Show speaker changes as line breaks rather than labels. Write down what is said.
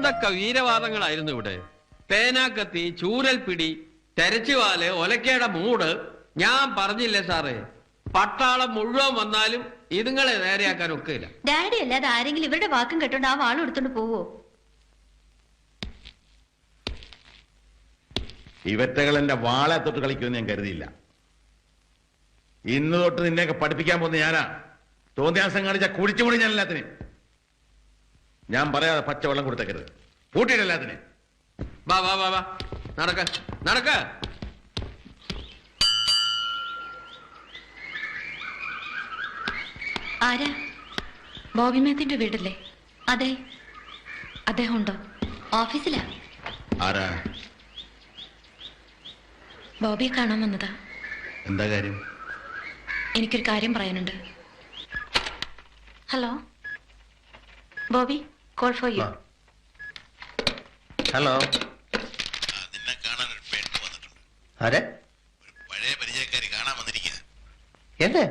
എന്തൊക്കെ വീരവാദങ്ങളായിരുന്നു ഇവിടെ. പേനാക്കത്തി, ചൂരൽപ്പിടി, തെരച്ചുവാല്, ഒലക്കയുടെ മൂട്. ഞാൻ പറഞ്ഞില്ലേ സാറേ, പട്ടാളം മുഴുവൻ വന്നാലും ഇതുങ്ങളെ നേരെയാക്കാൻ ഒക്കില്ല.
ഡാഡി അല്ലാതെ ആരെങ്കിലും ഇവരുടെ വാക്കും കേട്ടോണ്ട് ആ വാളും എടുത്തോണ്ട് പോവോ?
ഇവറ്റകൾ എന്റെ വാളെ തൊട്ട് കളിക്കുമെന്ന് ഞാൻ കരുതിയില്ല. ഇന്ന് തൊട്ട് നിന്നെയൊക്കെ പഠിപ്പിക്കാൻ പോകുന്ന ഞാനാ. തോന്നിയാസം കാണിച്ച കുടിച്ചുകൂടി ഞാൻ എല്ലാത്തിനും. ഞാൻ പറയാതെ പച്ചവെള്ളം കൊടുത്തേക്കരുത്. പൂട്ടിയിട്ട് എല്ലാത്തിനും.
വാ വാ വാ വാ, നടക്ക നടക്ക.
ആരാ?
ബോബി മേത്തിന്റെ വീടല്ലേ?
അതെ.
അദ്ദേഹം ഉണ്ടോ?
ഓഫീസിലാ.
ആരാ?
ബോബിയെ കാണാൻ വന്നതാ.
എന്താ കാര്യം?
എനിക്കൊരു കാര്യം പറയാനുണ്ട്. Hello Bobby, call for you.
Hello.
നിന്നെ കാണാൻ ഒരു പെണ്ണ് വന്നിട്ടുണ്ട്.
ആരെ?
ഒരു പഴയ പരിചയക്കാരി കാണാൻ വന്നിരിക്കുക.
എന്നെ?